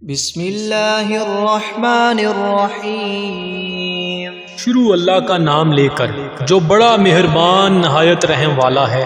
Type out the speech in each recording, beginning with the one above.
بسم اللہ الرحمن الرحیم۔ شروع اللہ کا نام لے کر جو بڑا مہربان نہایت رحم والا ہے۔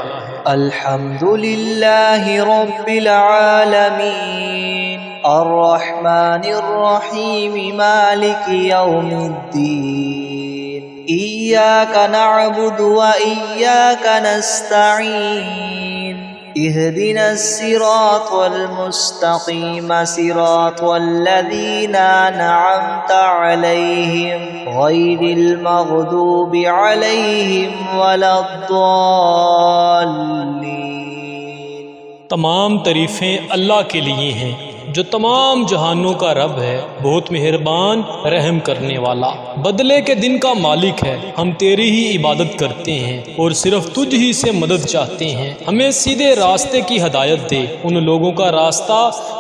الحمد للہ رب العالمین الرحمن الرحیم مالک یوم الدین ایاک نعبد و ایاک نستعین اهدنا الصراط المستقيم صراط الذين أنعمت عليهم غير المغضوب عليهم ولا الضالين۔ تمام تعریفیں اللہ کے لیے ہیں جو تمام جہانوں کا رب ہے، بہت مہربان رحم کرنے والا، بدلے کے دن کا مالک ہے۔ ہم تیری ہی عبادت کرتے ہیں اور صرف تجھ ہی سے مدد چاہتے ہیں۔ ہمیں سیدھے راستے کی ہدایت دے، ان لوگوں کا راستہ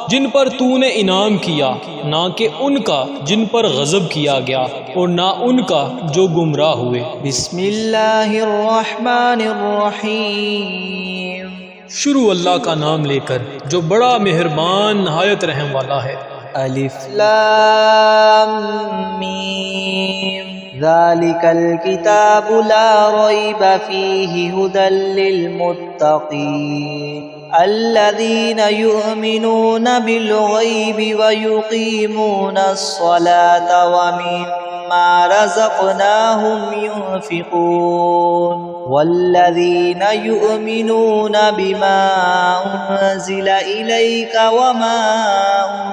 جن پر تو نے انعام کیا، نہ کہ ان کا جن پر غضب کیا گیا، اور نہ ان کا جو گمراہ ہوئے۔ بسم اللہ الرحمن الرحیم۔ شروع اللہ کا نام لے کر جو بڑا مہربان نہایت رحم والا ہے۔ الف لام میم ذالک الکتاب لا ریب فیہ ھدی للمتقین الذین یؤمنون بالغیب ویقیمون الصلاة ومما رزقناہم ينفقون والذین یؤمنون بما انزل الیک وما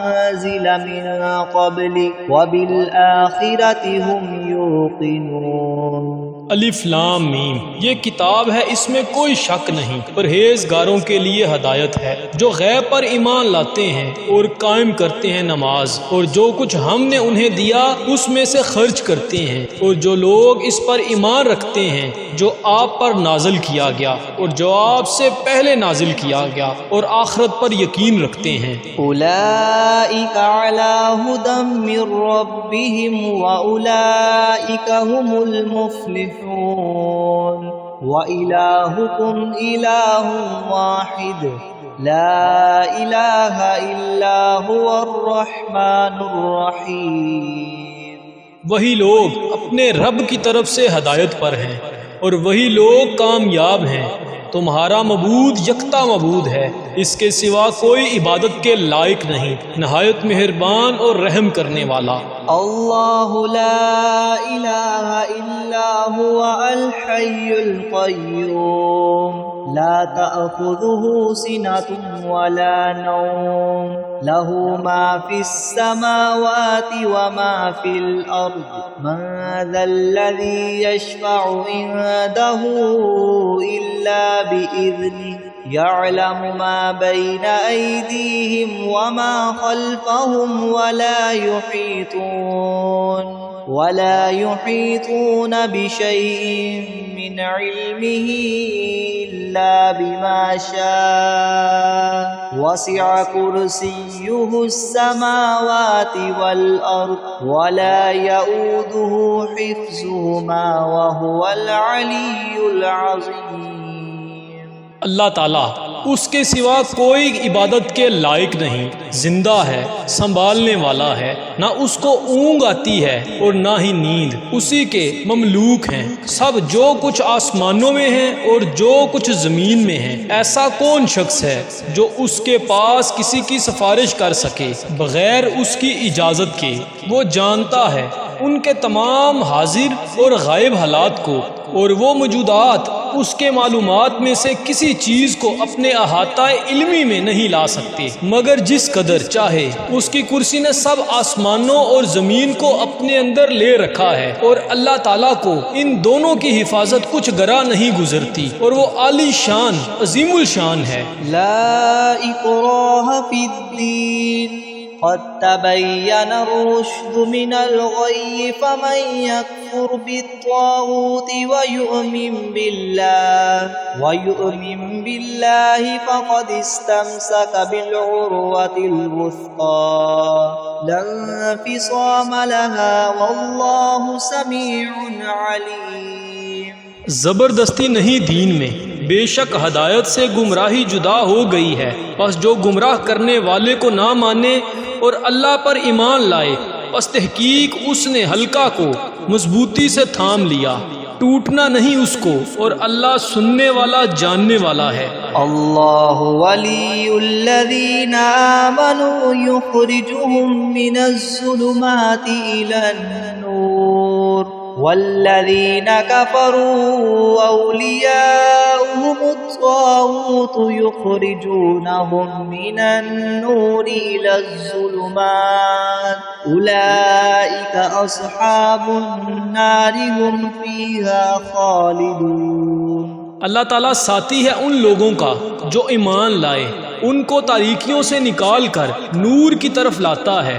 انزل من قبلک وبالآخرۃ هم یوقنون۔ الف لام میم، یہ کتاب ہے، اس میں کوئی شک نہیں، پرہیزگاروں کے لیے ہدایت ہے، جو غیب پر ایمان لاتے ہیں اور قائم کرتے ہیں نماز، اور جو کچھ ہم نے انہیں دیا اس میں سے خرچ کرتے ہیں، اور جو لوگ اس پر ایمان رکھتے ہیں جو آپ پر نازل کیا گیا اور جو آپ سے پہلے نازل کیا گیا، اور آخرت پر یقین رکھتے ہیں۔ اولئک علی ھدی من ربہم واولئک هم المفلحون۔ وَإِلَٰهُكُمْ إِلَٰهٌ وَاحِدٌ لَا إِلَٰهَ إِلَّا هُوَ الرَّحْمَٰنُ الرَّحِيمُ۔ وہی لوگ اپنے رب کی طرف سے ہدایت پر ہیں اور وہی لوگ کامیاب ہیں۔ تمہارا معبود یکتا معبود ہے، اس کے سوا کوئی عبادت کے لائق نہیں، نہایت مہربان اور رحم کرنے والا۔ اللہ لا الہ الا هو الحی القیوم لا تأخذه سنة ولا نوم له ما في السماوات وما في الأرض من ذا الذي يشفع عنده إلا بإذنه يعلم ما بين أيديهم وما خلفهم ولا يحيطون بشيء من علمه إلا بما شاء وسع كرسيه السماوات والأرض ولا يؤوده حفظهما وهو العلي العظيم۔ اللہ تعالیٰ اس کے سوا کوئی عبادت کے لائق نہیں، زندہ ہے، سنبھالنے والا ہے، نہ اس کو اونگ آتی ہے اور نہ ہی نیند، اسی کے مملوک ہیں سب جو کچھ آسمانوں میں ہیں اور جو کچھ زمین میں ہیں۔ ایسا کون شخص ہے جو اس کے پاس کسی کی سفارش کر سکے بغیر اس کی اجازت کے؟ وہ جانتا ہے ان کے تمام حاضر اور غائب حالات کو، اور وہ موجودات اس کے معلومات میں سے کسی چیز کو اپنے احاطہ علمی میں نہیں لا سکتے مگر جس قدر چاہے۔ اس کی کرسی نے سب آسمانوں اور زمین کو اپنے اندر لے رکھا ہے، اور اللہ تعالیٰ کو ان دونوں کی حفاظت کچھ گرا نہیں گزرتی، اور وہ عالی شان عظیم الشان ہے۔ لا اکراہ فی الدین قد تبین الرشد من الغی فمن یکفر بالطاغوت ویؤمن باللہ فقد استمسک بالعروة الوثقی لا انفصام لها واللہ سمیع علیم۔ زبردستی نہیں دین میں، بے شک ہدایت سے گمراہی جدا ہو گئی ہے، پس جو گمراہ کرنے والے کو نہ مانے اور اللہ پر ایمان لائے، پس تحقیق اس نے حلقہ کو مضبوطی سے تھام لیا، ٹوٹنا نہیں اس کو، اور اللہ سننے والا جاننے والا ہے۔ اللہ ولی الذین آمنوا یخرجهم من الظلمات إلى النور والذین کفروا اولیاؤهم الطاغوت یخرجونهم من النور إلى الظلمات اولئک اصحاب النار هم فیہا خالدون۔ اللہ تعالیٰ ساتھی ہے ان لوگوں کا جو ایمان لائے، ان کو تاریکیوں سے نکال کر نور کی طرف لاتا ہے،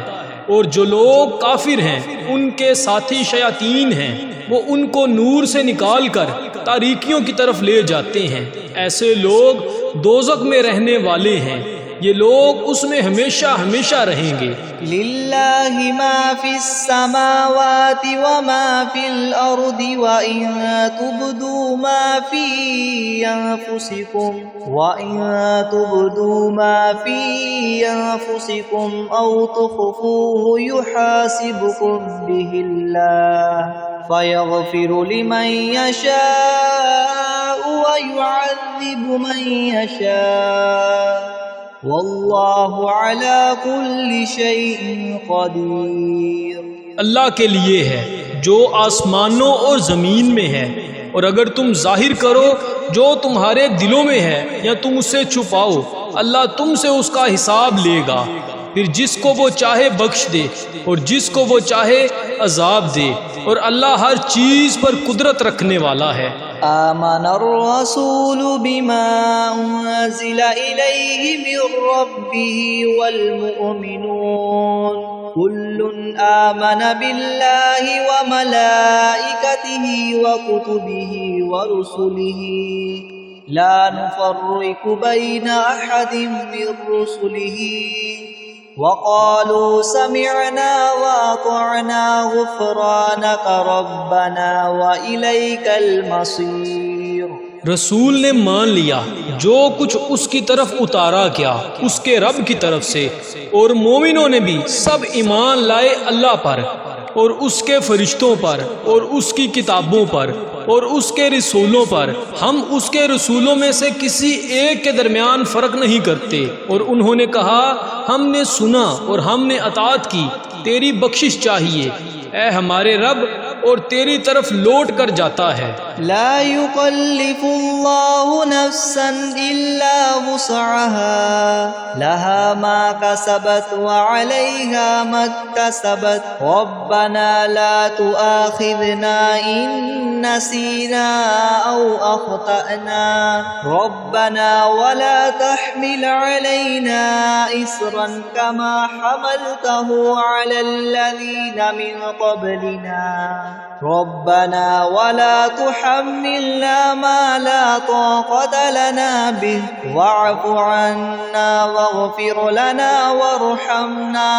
اور جو لوگ کافر ہیں ان کے ساتھی شیاطین ہیں، وہ ان کو نور سے نکال کر تاریکیوں کی طرف لے جاتے ہیں، ایسے لوگ دوزخ میں رہنے والے ہیں، یہ لوگ اس میں ہمیشہ ہمیشہ رہیں گے۔ للہ ما فی السماوات وما فی الارض وإن تبدوا ما فی انفسکم او تخفوه یحاسبکم به اللہ فیغفر لمن یشاء ویعذب من یشاء واللہ علی کل شیء قدیر۔ اللہ کے لیے ہے جو آسمانوں اور زمین میں ہے، اور اگر تم ظاہر کرو جو تمہارے دلوں میں ہے یا تم اسے چھپاؤ، اللہ تم سے اس کا حساب لے گا، پھر جس کو وہ چاہے بخش دے اور جس کو وہ چاہے عذاب دے، اور اللہ ہر چیز پر قدرت رکھنے والا ہے۔ آمن الرسول بما انزل الیہ من ربہ والمؤمنون كل آمن بالله وملائكته وكتبه ورسله لا نفرق بين أحد من رسله وقالوا سمعنا وأطعنا غفرانك ربنا وإليك المصير۔ رسول نے مان لیا جو کچھ اس کی طرف اتارا گیا اس کے رب کی طرف سے، اور مومنوں نے بھی سب ایمان لائے اللہ پر اور اس کے فرشتوں پر اور اس کی کتابوں پر اور اس کے رسولوں پر، ہم اس کے رسولوں میں سے کسی ایک کے درمیان فرق نہیں کرتے، اور انہوں نے کہا ہم نے سنا اور ہم نے اطاعت کی، تیری بخشش چاہیے اے ہمارے رب، اور تیری طرف لوٹ کر جاتا ہے۔ لا يكلف الله نفسا الا وسعها لها ما كسبت وعليها ما اكتسبت ربنا لا تؤاخذنا ان نسينا او اخطأنا ربنا ولا تحمل علينا اصرا كما حملته على الذين من قبلنا ربنا ولا تحملنا ما لا طاقة لنا به واعف عنا واغفر لنا وارحمنا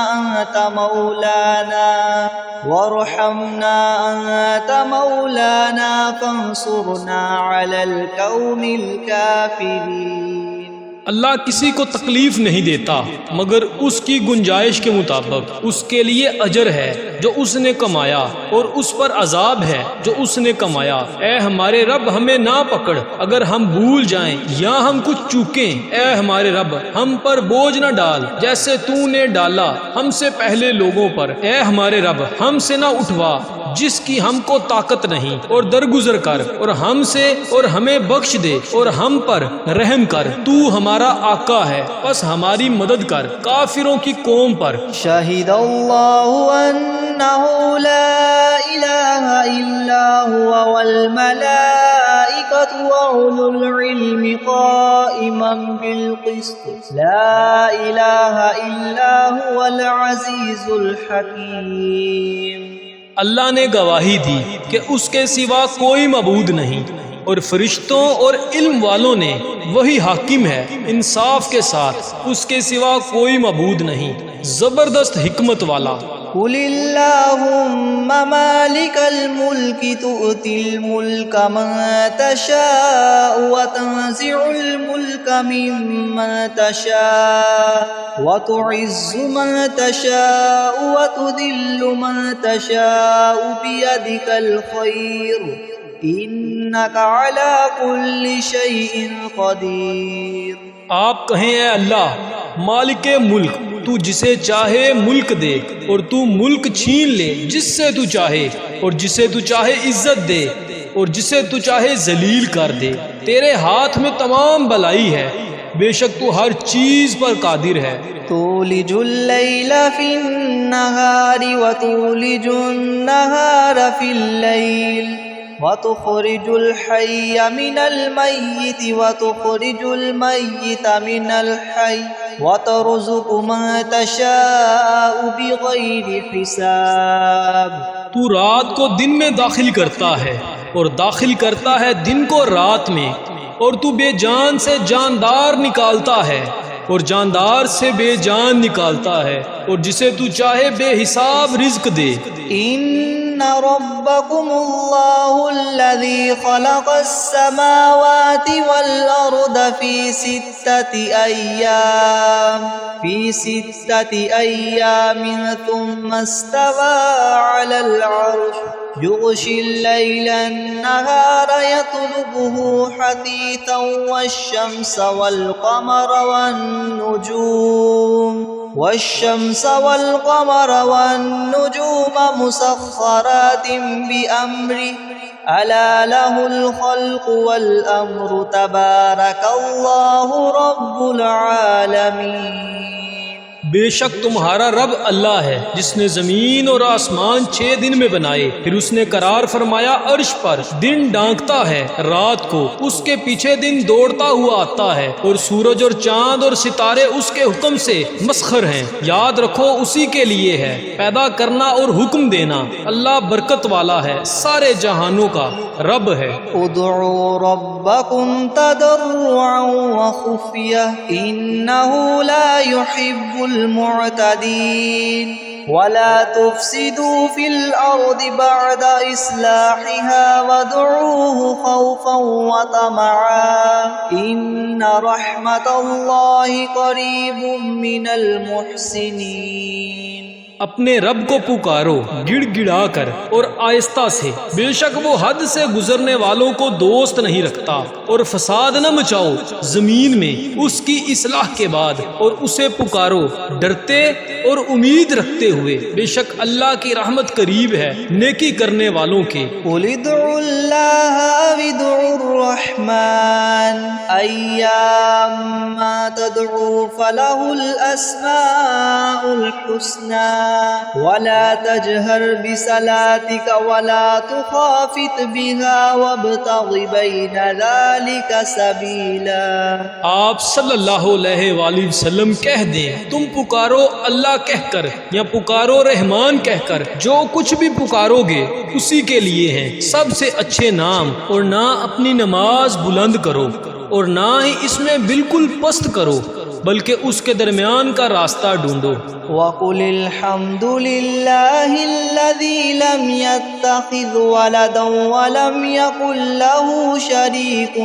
أنت مولانا فانصرنا على القوم الكافرين۔ اللہ کسی کو تکلیف نہیں دیتا مگر اس کی گنجائش کے مطابق، اس کے لیے اجر ہے جو اس نے کمایا اور اس پر عذاب ہے جو اس نے کمایا۔ اے ہمارے رب ہمیں نہ پکڑ اگر ہم بھول جائیں یا ہم کچھ چوکیں، اے ہمارے رب ہم پر بوجھ نہ ڈال جیسے تو نے ڈالا ہم سے پہلے لوگوں پر، اے ہمارے رب ہم سے نہ اٹھوا جس کی ہم کو طاقت نہیں، اور درگزر کر اور ہم سے اور ہمیں بخش دے اور ہم پر رحم کر، تو ہمارا آقا ہے پس ہماری مدد کر کافروں کی قوم پر۔ شہد اللہ انہ لا الہ الا هو والملائکۃ وأولو العلم قائما بالقسط لا الہ الا هو العزیز الحکیم۔ اللہ نے گواہی دی کہ اس کے سوا کوئی معبود نہیں، اور فرشتوں اور علم والوں نے وہی حاکم ہے انصاف کے ساتھ، اس کے سوا کوئی معبود نہیں، زبردست حکمت والا۔ قل اللهم مالك الملك تؤتي الملك من تشاء وتنزع الملك ممن تشاء وتعز من تشاء وتذل من تشاء بيدك الخير إنك على كل شيء قدير۔ آپ کہیں اے اللہ مالک ملک، تو جسے چاہے ملک دے اور تو ملک چھین لے جس سے تو چاہے، اور جسے تو چاہے عزت دے اور جسے تو چاہے ذلیل کر دے۔ تیرے ہاتھ میں تمام بلائی ہے، بے شک تو ہر چیز پر قادر ہے۔ تولج اللیل فی النہار وتولج النہار فی اللیل وتخرج الحی من المیت وتخرج المیت من الحی وترزق من تشاء بغیر حساب۔ تو رات کو دن میں داخل کرتا ہے اور داخل کرتا ہے دن کو رات میں، اور تو بے جان سے جاندار نکالتا ہے اور جاندار سے بے جان نکالتا ہے، اور جسے تو چاہے بے حساب رزق دے۔ ان ربکم اللہ الذی خلق السماوات والارض فی ستة ایام ثم استوى على العرش يغشي الليل النهار يطلبه حثيثا والشمس والقمر والنجوم مسخرات بأمره ألا له الخلق والأمر تبارك الله رب العالمين۔ بے شک تمہارا رب اللہ ہے جس نے زمین اور آسمان 6 دن میں بنائے، پھر اس نے قرار فرمایا عرش پر۔ دن ڈانکتا ہے رات کو، اس کے پیچھے دن دوڑتا ہوا آتا ہے، اور سورج اور چاند اور ستارے اس کے حکم سے مسخر ہیں۔ یاد رکھو اسی کے لیے ہے پیدا کرنا اور حکم دینا۔ اللہ برکت والا ہے، سارے جہانوں کا رب ہے۔ ادعوا ربکم تضرعا وخفیہ انہ لا يحب المعتدین ولا تفسدوا في الأرض بعد إصلاحها وادعوه خوفا وطمعا إن رحمة الله قريب من المحسنين۔ اپنے رب کو پکارو گڑ گڑا کر اور آہستہ سے، بے شک وہ حد سے گزرنے والوں کو دوست نہیں رکھتا، اور فساد نہ مچاؤ زمین میں اس کی اصلاح کے بعد، اور اسے پکارو ڈرتے اور امید رکھتے ہوئے، بے شک اللہ کی رحمت قریب ہے نیکی کرنے والوں کے۔ قل ادعوا اللہ او ادعوا الرحمن ایاما تدعوا فلہ الاسماء الحسنى ولا تجهر بصلاتك ولا تخافت بها وابتغ بين ذلك سبيلا۔ آپ صلی اللہ علیہ وآلہ وسلم کہہ دیں تم پکارو اللہ کہہ کر یا پکارو رحمان کہہ کر، جو کچھ بھی پکارو گے اسی کے لیے ہیں سب سے اچھے نام، اور نہ اپنی نماز بلند کرو اور نہ ہی اس میں بالکل پست کرو، بلکہ اس کے درمیان کا راستہ ڈھونڈو۔ وَقُلِ الْحَمْدُ لِلَّهِ الَّذِي لَمْ يَتَّخِذْ وَلَدًا وَلَمْ يَكُنْ لَهُ شَرِيكٌ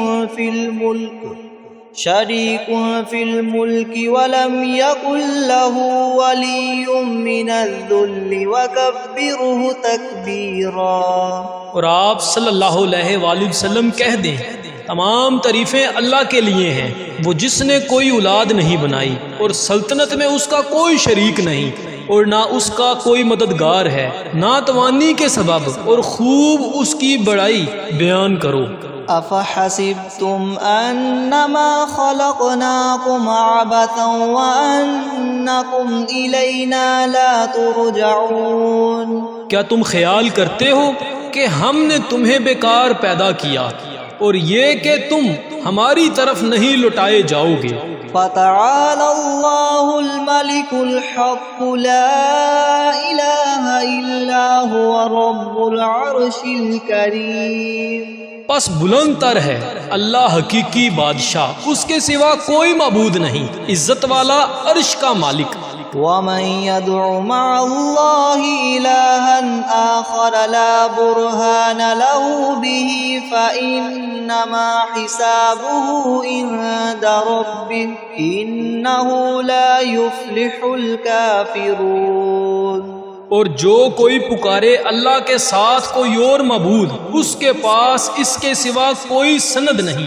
فِي الْمُلْكِ وَلَمْ يَكُنْ لَهُ وَلِيٌّ مِّنَ الذُّلِّ وَكَبِّرْهُ تَكْبِيرًا۔ اور آپ صلی اللہ علیہ وآلہ وسلم کہہ دیں تمام تعریفیں اللہ کے لیے ہیں، وہ جس نے کوئی اولاد نہیں بنائی اور سلطنت میں اس کا کوئی شریک نہیں، اور نہ اس کا کوئی مددگار ہے، ناتوانی کے سبب، اور خوب اس کی بڑائی بیان کرو۔ افحسبتم انما خلقناكم عبثا وانكم الینا لا ترجعون۔ کیا تم خیال کرتے ہو کہ ہم نے تمہیں بیکار پیدا کیا اور یہ کہ تم ہماری طرف نہیں لوٹائے جاؤ گے؟ فتعالى الله الملك الحق لا إله إلا هو رب العرش الكريم۔ پس بلند تر ہے اللہ حقیقی بادشاہ، اس کے سوا کوئی معبود نہیں، عزت والا عرش کا مالک۔ ومن يدع مع الله إلها آخر لا برهان له به فإنما حسابه عند ربه إنه لا يفلح الكافرون۔ اور جو کوئی پکارے اللہ کے ساتھ کوئی اور معبود، اس کے پاس اس کے سوا کوئی سند نہیں،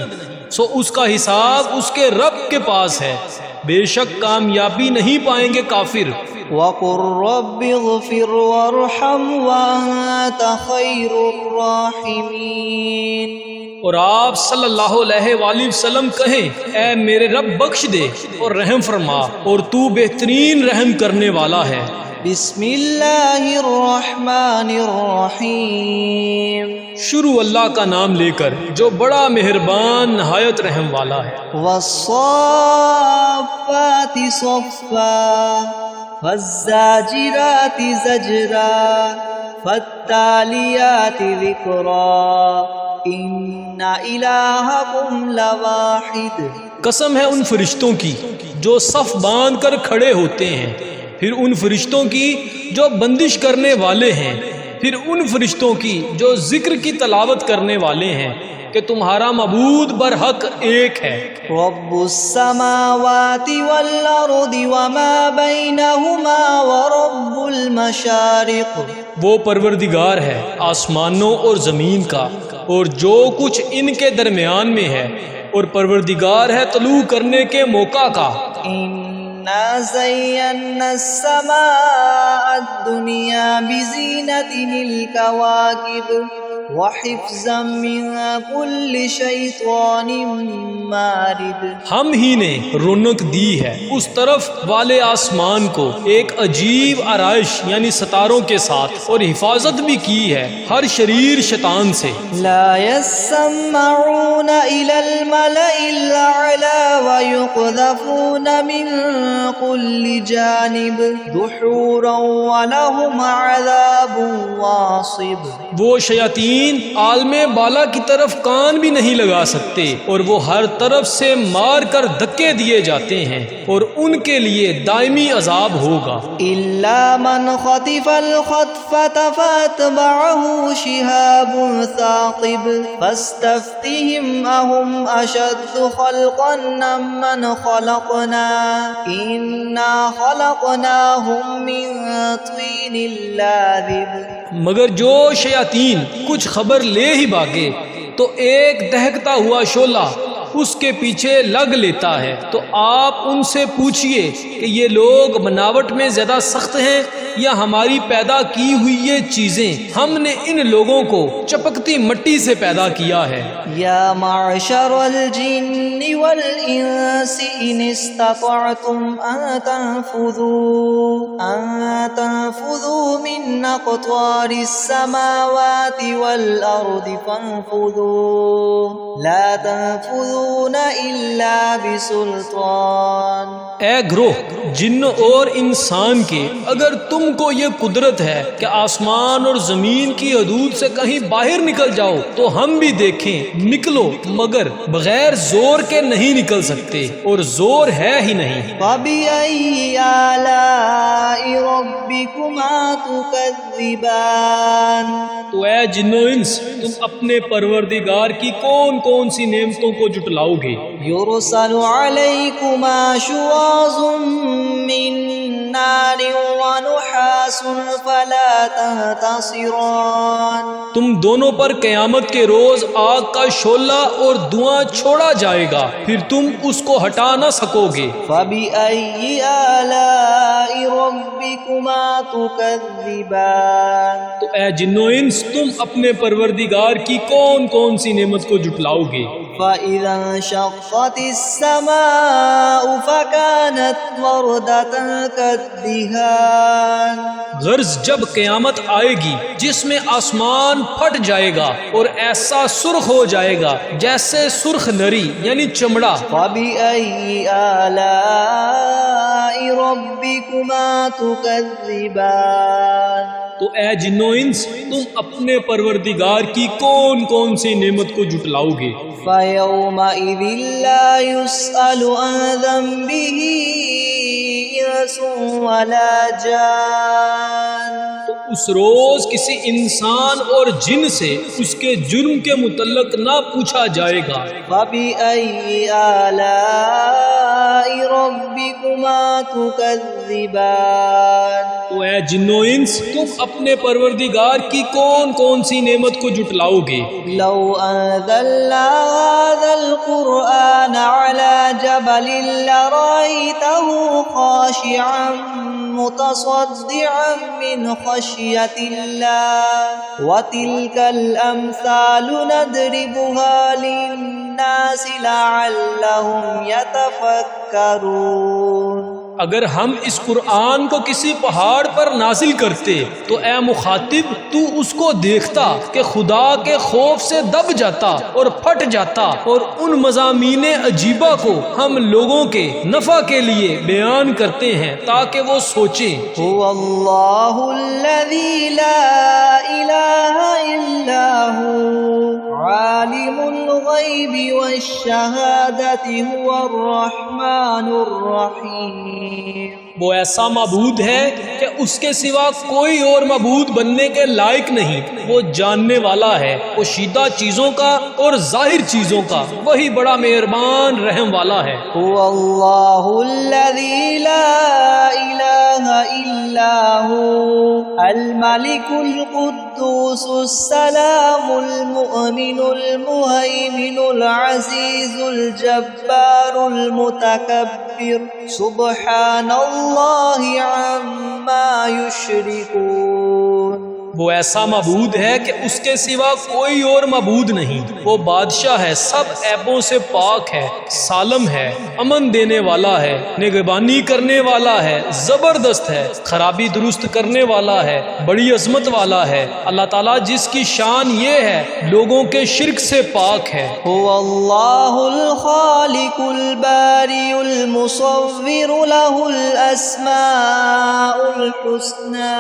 سو اس کا حساب اس کے رب کے پاس ہے، بے شک کامیابی نہیں پائیں گے کافر۔ وَقُلْ رَبِّ اغْفِرْ وَارْحَمْ وَأَنْتَ خَيْرُ الرَّاحِمِينَ۔ اور آپ صلی اللہ علیہ وآلہ وسلم کہیں، اے میرے رب بخش دے اور رحم فرما، اور تو بہترین رحم کرنے والا ہے۔ بسم اللہ الرحمن الرحیم۔ شروع اللہ کا نام لے کر جو بڑا مہربان نہایت رحم والا ہے۔ والصافات صفا فالزاجرات زجرا فالتالیات ذکرا ان الہکم لواحد۔ قسم ہے ان فرشتوں کی جو صف باندھ کر کھڑے ہوتے ہیں، پھر ان فرشتوں کی جو بندش کرنے والے ہیں، پھر ان فرشتوں کی جو ذکر کی تلاوت کرنے والے ہیں کہ تمہارا معبود برحق ایک ہے۔ رب السماوات والارض وما بینہما ورب المشارق۔ وہ پروردگار ہے آسمانوں اور زمین کا اور جو کچھ ان کے درمیان میں ہے، اور پروردگار ہے طلوع کرنے کے موقع کا۔ إِنَّا زَيَّنَّا السَّمَاءَ الدُّنْيَا بِزِينَةٍ الْكَوَاكِبِ وَحِفْظًا مِّن كُلِّ شَيْطَانٍ مَارِدٍ۔ ہم ہی نے رونق دی ہے اس طرف والے آسمان کو ایک عجیب آرائش یعنی ستاروں کے ساتھ، اور حفاظت بھی کی ہے ہر شریر شیطان سے۔ لا يسمعون إلى الملأ الأعلى ويقذفون من كل جانب دحورا ولهم عذاب واصب۔ وہ شیاطین عالم بالا کی طرف کان بھی نہیں لگا سکتے، اور وہ ہر طرف سے مار کر دھکے دیے جاتے ہیں، اور ان کے لیے دائمی عذاب ہوگا۔ إلا من خطف الخطفة فأتبعه شهاب ثاقب فاستفتهم أهم أشد خلقا أم من خلقنا إنا خلقناهم من طين لازب۔ مگر جو شیاطین کچھ خبر لے ہی بھاگے تو ایک دہکتا ہوا شعلہ اس کے پیچھے لگ لیتا ہے، تو آپ ان سے پوچھئے کہ یہ لوگ بناوٹ میں زیادہ سخت ہیں یا ہماری پیدا کی ہوئی یہ چیزیں؟ ہم نے ان لوگوں کو چپکتی مٹی سے پیدا کیا ہے۔ یا معشر الجن والانس ان استطعتم ان تنفذوا من اقطار السماوات والارض فانفذوا لا تنفذون الا بسلطان۔ اے گروہ جن اور انسان کے، اگر تم کو یہ قدرت ہے کہ آسمان اور زمین کی حدود سے کہیں باہر نکل جاؤ تو ہم بھی دیکھیں، نکلو، مگر بغیر زور کے نہیں نکل سکتے، اور زور ہے ہی نہیں۔ فَبِأَيِّ آلَاءِ رَبِّكُمَا تُكَذِّبَانِ۔ تو اے جنو انس، تم اپنے پروردگار کی کون کون سی نعمتوں کو جٹلاؤ گے؟ يُرْسَلُ عَلَيْكُمَا شُوَاظٌ مِّن نَّارٍ وَنُحَاسٌ فَلَا تَنتَصِرَانِ۔ تم دونوں پر قیامت کے روز آگ کا شعلہ اور دھواں چھوڑا جائے گا، پھر تم اس کو ہٹا نہ سکو گے۔ فَبِأَيِّ آلَاءِ رَبِّكُمَا تُكَذِّبَانِ۔ تو اے جنو انس، تم اپنے پروردگار کی کون کون سی نعمت کو جٹلاؤ گے؟ فَإِذَا انشَقَّتِ السَّمَاءُ فَكَانَتْ وَرْدَةً كَالدِّهَانِ۔ غرض جب قیامت آئے گی جس میں آسمان پھٹ جائے گا اور ایسا سرخ ہو جائے گا جیسے سرخ نری یعنی چمڑا۔ فَبِأَيِّ آلَاءِ رَبِّكُمَا تُكَذِّبَانِ۔ تو اے جنو انس، تم اپنے پروردگار کی کون کون سی نعمت کو جٹلاؤ گے؟ فَيَوْمَئِذٍ لَا يُسْأَلُ عَنْ ذَنبِهِ إنس ولا جان تو اس روز کسی انسان اور جن سے اس کے جرم کے متعلق نہ پوچھا جائے گا۔ فبأي آلاء ربكما تكذبان تو اے جن و انس، تم اپنے پروردگار کی کون کون سی نعمت کو جھٹلاؤ گے؟ لو أنزلنا هذا القرآن على جبل لرأيته خاشعا متصدعا من خشية الله وتلك الأمثال نضربها للناس لعلهم يتفكرون۔ اگر ہم اس قرآن کو کسی پہاڑ پر نازل کرتے تو اے مخاطب تو اس کو دیکھتا کہ خدا کے خوف سے دب جاتا اور پھٹ جاتا، اور ان مضامین عجیبہ کو ہم لوگوں کے نفع کے لیے بیان کرتے ہیں تاکہ وہ سوچیں۔ هو الله الذي لا إله إلا هو عالم الغيب والشهادة هو الرحمن الرحيم۔ وہ ایسا معبود ہے کہ اس کے سوا کوئی اور معبود بننے کے لائق نہیں، وہ جاننے والا ہے پوشیدہ چیزوں کا اور ظاہر چیزوں کا، وہی بڑا مہربان رحم والا ہے۔ هو الله الذي لا إله إلا هو الملك القدوس السلام المؤمن المهيمن العزيز الجبار المتكبر سبحان الله عما يشركون۔ وہ ایسا معبود ہے کہ اس کے سوا کوئی اور معبود نہیں، وہ بادشاہ ہے، سب عیبوں سے پاک ہے، سالم ہے، امن دینے والا ہے، نگہبانی کرنے والا ہے، زبردست ہے، خرابی درست کرنے والا ہے، بڑی عظمت والا ہے۔ اللہ تعالیٰ جس کی شان یہ ہے لوگوں کے شرک سے پاک ہے۔ هو الله الخالق البارئ المصور له الأسماء الحسنى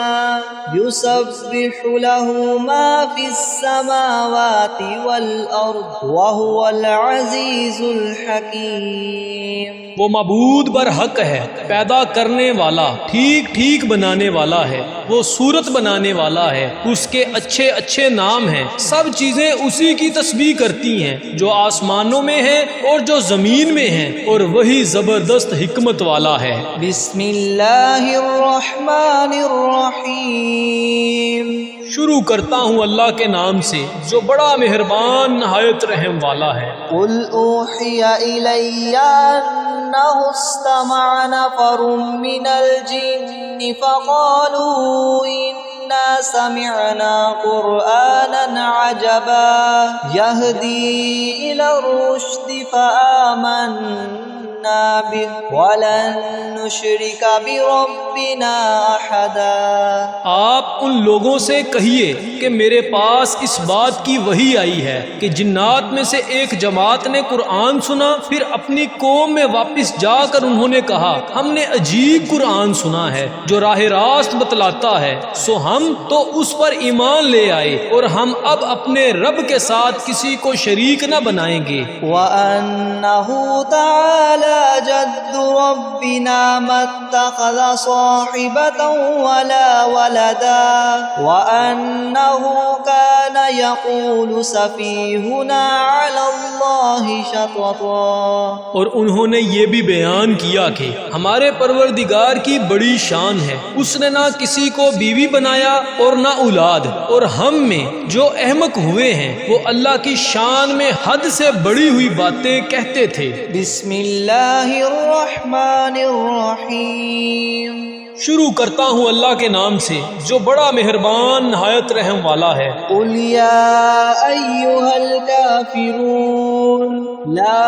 يسبح له ما في السماوات والأرض وهو العزيز الحكيم۔ وہ معبود برحق ہے، پیدا کرنے والا، ٹھیک ٹھیک بنانے والا ہے، وہ صورت بنانے والا ہے، اس کے اچھے اچھے نام ہیں، سب چیزیں اسی کی تسبیح کرتی ہیں، جو آسمانوں میں ہیں اور جو زمین میں ہیں، اور وہی زبردست حکمت والا ہے۔ بسم اللہ الرحمن الرحیم۔ شروع کرتا ہوں اللہ کے نام سے جو بڑا مہربان نہایت رحم والا ہے۔ قل اوحی الی انہ استمع نفر من الجن فقالوا انا سمعنا قرآنا عجبا یہدی الی الرشد فآمنا به ولن نشرک بربنا احدا۔ آپ ان لوگوں سے کہیے کہ میرے پاس اس بات کی وحی آئی ہے کہ جنات میں سے ایک جماعت نے قرآن سنا، پھر اپنی قوم میں واپس جا کر انہوں نے کہا ہم نے عجیب قرآن سنا ہے جو راہ راست بتلاتا ہے، سو ہم تو اس پر ایمان لے آئے اور ہم اب اپنے رب کے ساتھ کسی کو شریک نہ بنائیں گے۔ وَأَنَّهُ تَعَالَى جَدُّ رَبِّنَا مَا اتَّخَذَ صَاحِبَةً وَلَا وَلَدًا وَأَنَّهُ كَانَ يَقُولُ سَفِيهُنَا عَلَى اللَّهِ شَطَطًا۔ اور انہوں نے یہ بھی بیان کیا کہ ہمارے پروردگار کی بڑی شان ہے، اس نے نہ کسی کو بیوی بنایا اور نہ اولاد، اور ہم میں جو احمق ہوئے ہیں وہ اللہ کی شان میں حد سے بڑی ہوئی باتیں کہتے تھے۔ بسم اللہ الرحمن الرحیم۔ شروع کرتا ہوں اللہ کے نام سے جو بڑا مہربان نہایت رحم والا ہے۔ قل یا ایھا الکافرون لا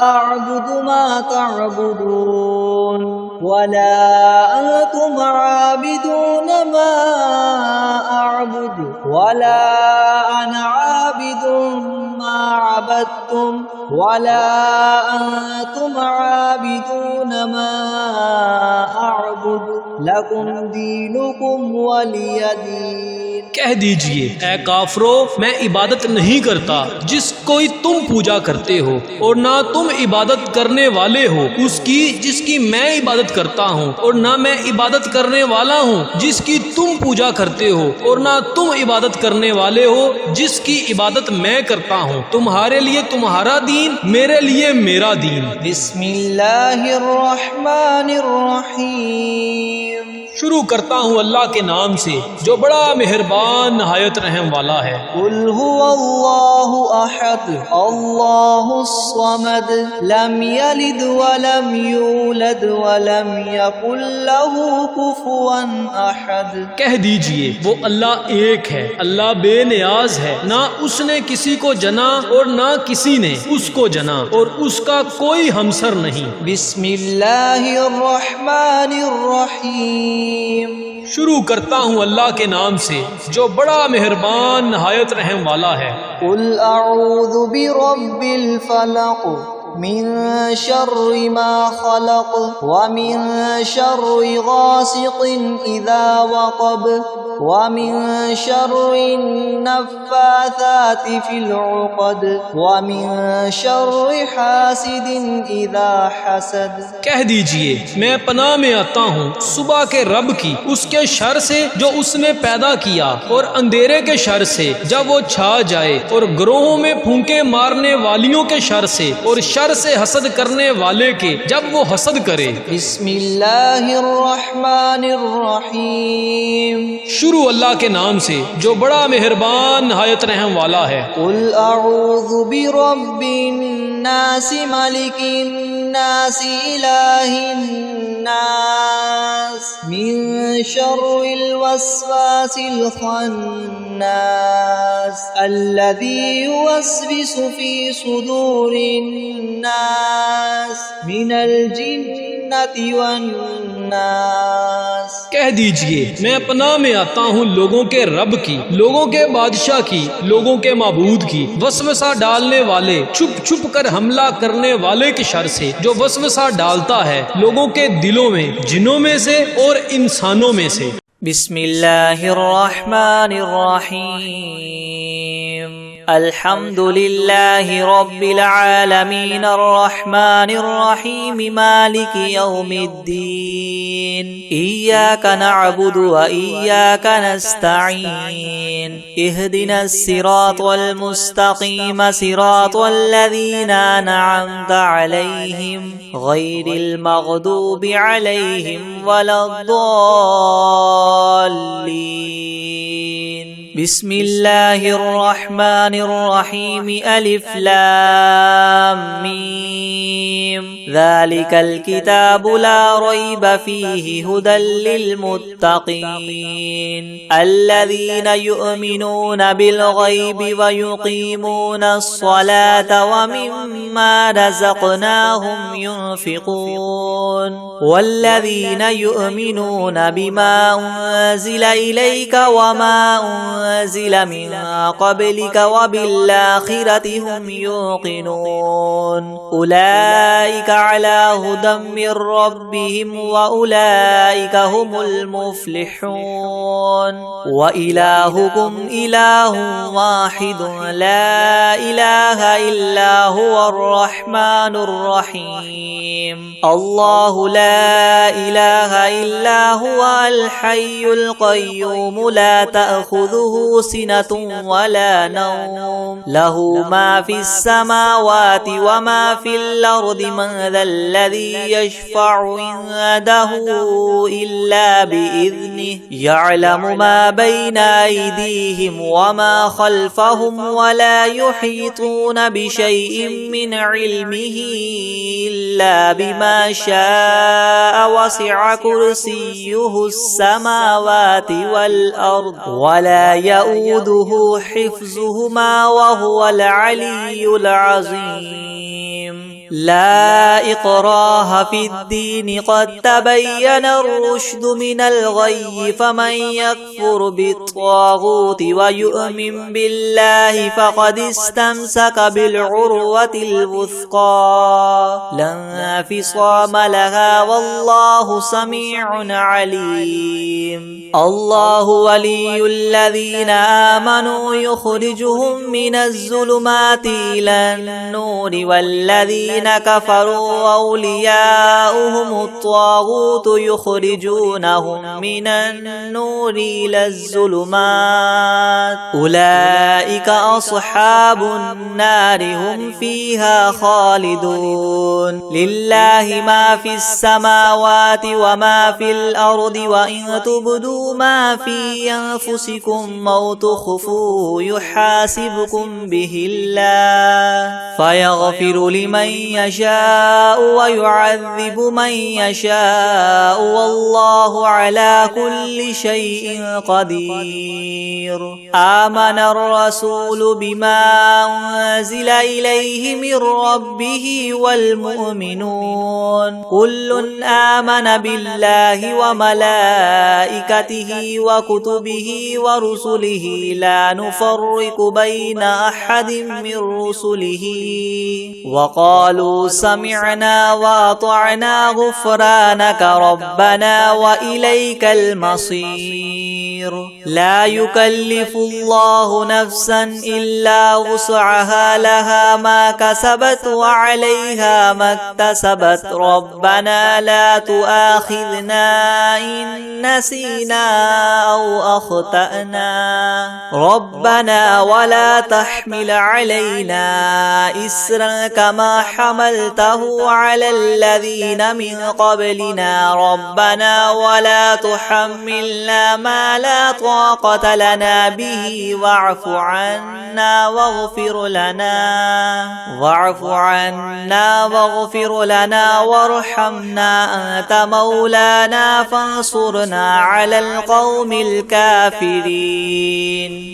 اعبد ما تعبدون ولا انتم عابدون ما اعبد ولا انا عابد ما عبدتم ولا انتم عابدون ما اعبد لکم دینکم ولی دین۔ کہہ دیجئے اے کافرو میں عبادت نہیں کرتا جس کوئی تم پوجا کرتے ہو، اور نہ تم عبادت کرنے والے ہو اس کی جس کی میں عبادت کرتا ہوں، اور نہ میں عبادت کرنے والا ہوں جس کی تم پوجا کرتے ہو، اور نہ تم عبادت کرنے والے ہو جس کی عبادت میں کرتا ہوں۔ تمہارے لیے تمہارا دین، میرے لیے میرا دین۔ بسم اللہ الرحمن الرحیم۔ شروع کرتا ہوں اللہ کے نام سے جو بڑا مہربان نہایت رحم والا ہے۔ قل هو اللہ احد اللہ الصمد لم یلد ولم یولد ولم یکن له کفوا احد۔ کہہ دیجئے وہ اللہ ایک ہے، اللہ بے نیاز ہے، نہ اس نے کسی کو جنا اور نہ کسی نے اس کو جنا، اور اس کا کوئی ہمسر نہیں۔ بسم اللہ الرحمن الرحیم۔ شروع کرتا ہوں اللہ کے نام سے جو بڑا مہربان نہایت رحم والا ہے۔ قل اعوذ برب الفلق من شر ما خلق ومن شر غاسق اذا وقب ومن شر النفاثات في العقد ومن شر حاسد اذا حسد۔ کہہ دیجئے میں پناہ میں آتا ہوں صبح کے رب کی، اس کے شر سے جو اس نے پیدا کیا، اور اندھیرے کے شر سے جب وہ چھا جائے، اور گروہوں میں پھونکے مارنے والیوں کے شر سے، اور شر سے حسد کرنے والے کے جب وہ حسد کرے۔ بسم اللہ الرحمن الرحیم۔ شروع اللہ کے نام سے جو بڑا مہربان نہایت رحم والا ہے۔ قل اعوذ برب الناس ملک الناس الہ الناس من شر الوسواس الخناس الذي يوسوس في صدور الناس من الجنة والناس۔ کہہ دیجئے میں پناہ میں آتا ہوں لوگوں کے رب کی، لوگوں کے بادشاہ کی، لوگوں کے معبود کی، وسوسہ ڈالنے والے، چھپ چھپ کر حملہ کرنے والے کے شر سے جو وسوسہ ڈالتا ہے لوگوں کے دلوں میں، جنوں میں سے اور انسانوں میں سے۔ بسم اللہ الرحمن الرحیم۔ الحمد للہ رب العالمین الرحمن الرحیم مالک یوم الدین ایاک نعبد و ایاک نستعین اہدنا الصراط المستقیم صراط الذین انعمت علیہم غیر المغضوب علیہم ولا الضالین۔ بسم اللہ الرحمن الرحیم الف لام میم ذالک الکتاب لا ریب فیہ ھدی للمتقین الذین یؤمنون بالغیب ویقیمون الصلاة ومما رزقناہم ينفقون والذین یؤمنون بما انزل الیک وما انزل من قبلك وبالآخرة هم يوقنون أولئك على هدى من ربهم وأولئك هم المفلحون وإلهكم إله واحد لا إله إلا هو الرحمن الرحيم الله لا إله إلا هو الحي القيوم لا تأخذه سنة ولا نوم له ما في السماوات وما في الأرض من ذا الذي يشفع عنده إلا بإذنه يعلم ما بين أيديهم وما خلفهم ولا يحيطون بشيء من علمه إلا بما شاء وسع كرسيه السماوات والأرض ولا يؤوده حفظهما وهو العلي العظيم لا إكراه في الدين قد تبين الرشد من الغي فمن يكفر بالطاغوت ويؤمن بالله فقد استمسك بالعروة الوثقى لا انفصام لها والله سميع عليم الله ولي الذين آمنوا يخرجهم من الظلمات إلى النور والذين كفروا أولياؤهم الطاغوت يخرجونهم من النور إلى الظلمات أولئك أصحاب النار هم فيها خالدون لله ما في السماوات وما في الأرض وإن تبدوا ما في أنفسكم أو تخفوه يحاسبكم به الله فيغفر لمن يشاء ويعذب من يشاء والله على كل شيء قدير آمن الرسول بما أنزل إليه من ربه والمؤمنون كل آمن بالله وملائكته وكتبه ورسله لا نفرق بين أحد من رسله وقالوا سمعنا وأطعنا غفرانك ربنا وإليك المصير لا يكلف الله نفسا إلا وسعها لها ما كسبت وعليها ما اكتسبت ربنا لا تؤاخذنا إن نسينا أو أخطأنا ربنا ولا تحمل علينا إسرا كما حملته على الذين من قبلنا ربنا ولا تحملنا ما لا طاقة لنا به واعف عنا واغفر لنا وارحمنا أنت مولانا فانصرنا على القوم الكافرين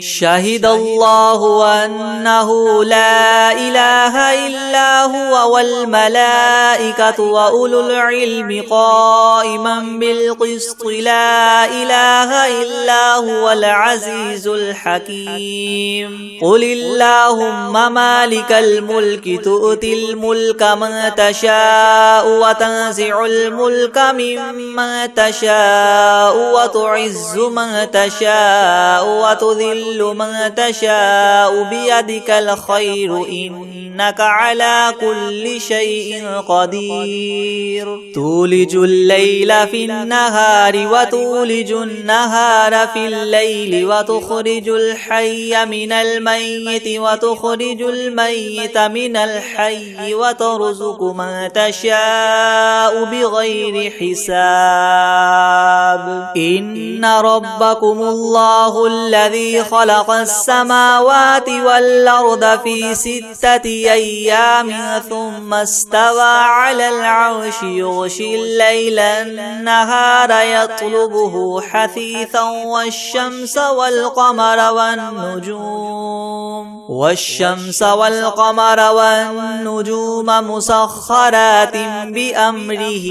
شهد الله أنه لا إله إلا هو والملائكة وأولو العلم قائما بالقسط لا إله إلا هو العزيز الحكيم قل اللهم مالك الملك تؤتي الملك من تشاء وتنزع الملك ممن تشاء وتعز من تشاء وتذل من تشاء بيدك الخير إنك على كل شيء قدير تولج الليل في النهار وتولج النهار في الليل وتخرج الحي من الميت وتخرج الميت من الحي وترزق من تشاء بغير حساب إن ربكم الله الذي خلق السماوات والأرض في 6 أيام ثم استوى على العرش يغشي الليل النهار يطلبه حثيثا والشمس والقمر والنجوم مسخرات بأمره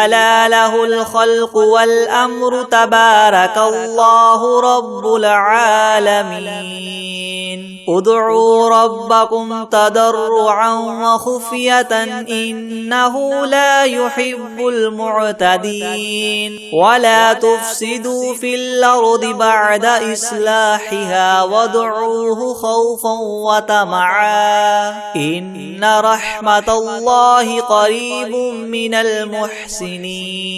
ألا له الخلق والأمر تبارك الله رب العالمين ادعوا ربكم تضرعا وخفية إنه لا يحب المعتدين ولا تفسدوا في الأرض بعد إصلاحها وادعوه خوفا وطمعا إن رحمة الله قريب من المحسنين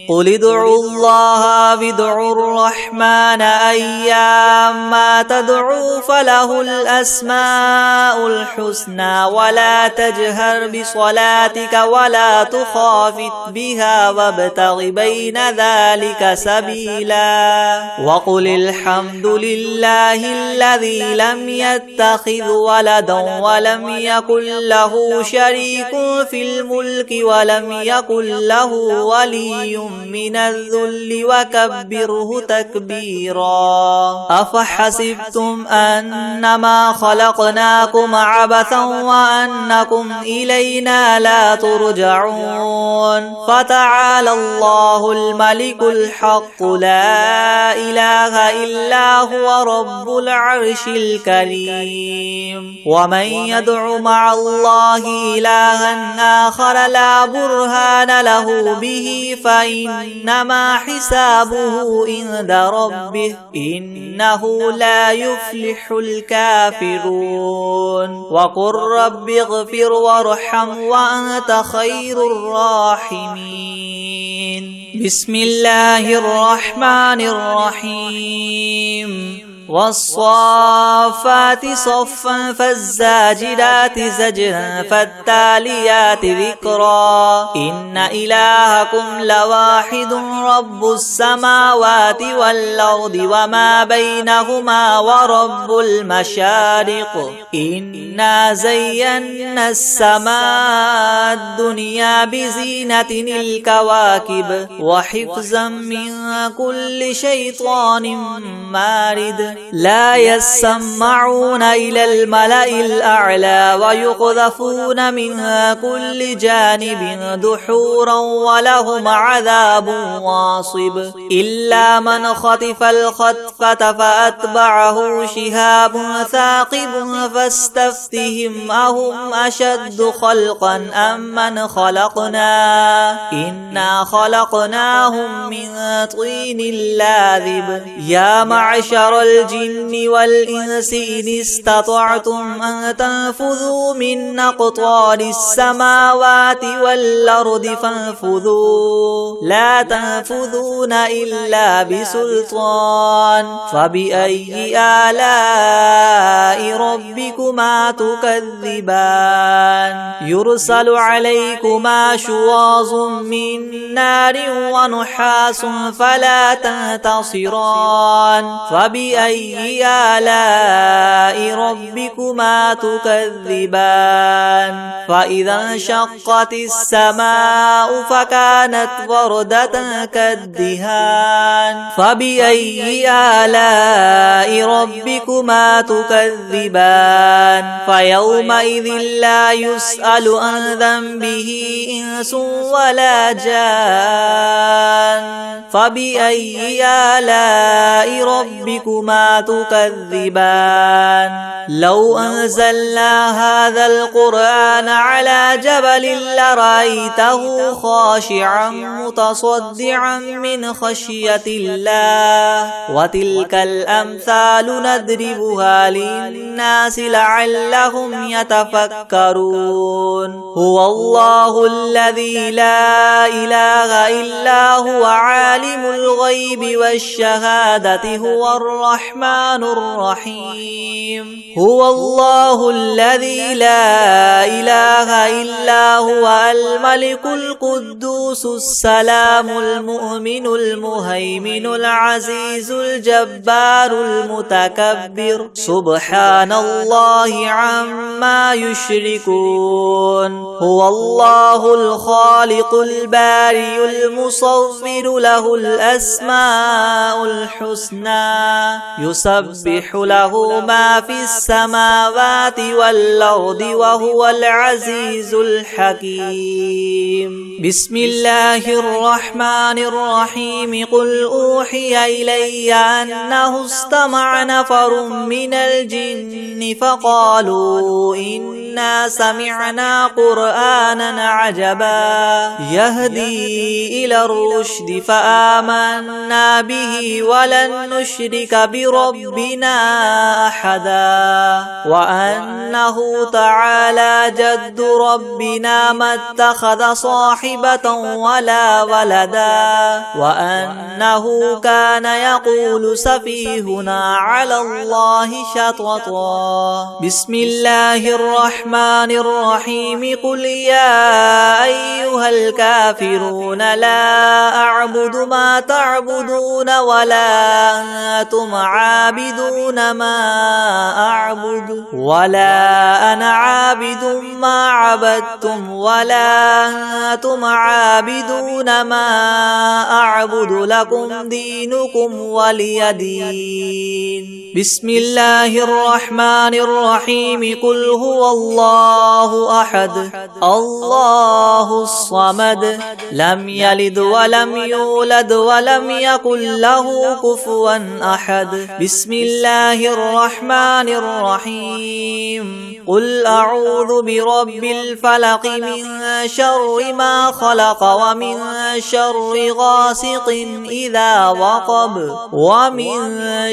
قل ادعوا الله وادعوا الرحمن أيما تدعوا فله الأسماء الحسنى ولا تجهر بصلاتك ولا تخافت بها وابتغ بين ذلك سبيلا وقل الحمد لله الذي لم يتخذ ولدا ولم يكن له شريك في الملك ولم يكن له ولي من الذل وكبره تكبيرا. أفحسبتم أنما خلقناكم عبثا وأنكم إلينا لا ترجعون. فتعالى الله الملك الحق لا إله إلا هو رب العرش الكريم. ومن يدع مع الله إلها آخر لا برهان له به فإنما حسابه عند ربه إنه لا يفلح الكافرون. وقل رب اغفر وارحم وأنت خير الراحمين. بسم الله الرحمن الرحيم. والصافات صفا فالزاجرات زجرا فالتاليات ذكرا. إن إلهكم لواحد رب السماوات والأرض وما بينهما ورب المشارق. إنا زينا السماء الدنيا بزينة الكواكب وحفظا من كل شيطان مارد. لا يسمعون إلى الملأ الأعلى ويقذفون من كل جانب دحورا ولهم عذاب واصب. إلا من خطف الخطفة فأتبعه شهاب ثاقب فاستفتهم أهم أشد خلقا أم من خلقنا إنا خلقناهم من طين لاذب. يا معشر الجن والإنس إن استطعتم أن تنفذوا من أقطار السماوات والأرض فانفذوا لا تنفذون إلا بسلطان. فبأي آلاء ربكما تكذبان. يرسل عليكما شواظ من نار ونحاس فلا تنتصران. فبأي آلاء ربكما تكذبان. فإذا انشقت السماء فكانت وردة كالدهان. فبأي آلاء ربكما تكذبان. فيومئذ لا يسأل عن ذنبه إنس ولا جان. فبأي آلاء ربكما تكذبان. لو أنزلنا هذا القرآن على جبل لرأيته خاشعا متصدعا من خشية الله. وتلك الأمثال نضربها للناس لعلهم يتفكرون. هو الله الذي لا إله إلا هو عالم الغيب والشهادة هو الرحمن الرحيم. هو الله الذي لا إله إلا هو الملك القدوس السلام المؤمن المهيمن العزيز الجبار المتكبر. سبحان الله عما يشركون. هو الله الخالق البارئ المصور له الأسماء الحسنى يسبح له ما في السماوات والأرض وهو العزيز الحكيم. بسم الله الرحمن الرحيم. قل أوحي إلي أنه استمع نفر من الجن فقالوا إنا سمعنا قرآنا عجبا يهدي إلى الرشد فآمنا به ولن نشرك بربنا أحدا. وأنه تعالى جد ربنا ما اتخذ صاحبة ولا ولدا. وأنه كان يقول سفيهنا على الله شططا. بسم الله الرحمن الرحمن الرحيم قل يا أيها الكافرون لا أعبد ما تعبدون ولا أنتم عابدون ما أعبد ولا أنا عابد ما عبدتم ولا أنتم عابدون ما أعبد لكم دينكم ولي دين. بسم الله الرحمن الرحيم قل هو الله أحد الله الصمد لم يلد ولم يولد ولم يكن له كفوا أحد. بسم الله الرحمن الرحيم قل أعوذ برب الفلق من شر ما خلق ومن شر غاسق إذا وقب ومن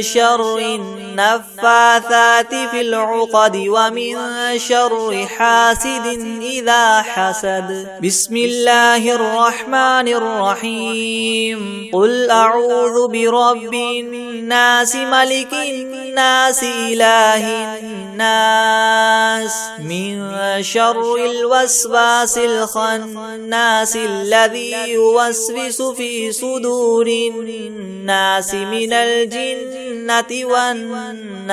شر النفاثات في العقد ومن شر حاسد إذا حسد. بسم الله الرحمن الرحيم قل أعوذ برب الناس ملك الناس إله الناس من شر الوسواس الخناس الذي يوسوس في صدور الناس من الجنة والناس.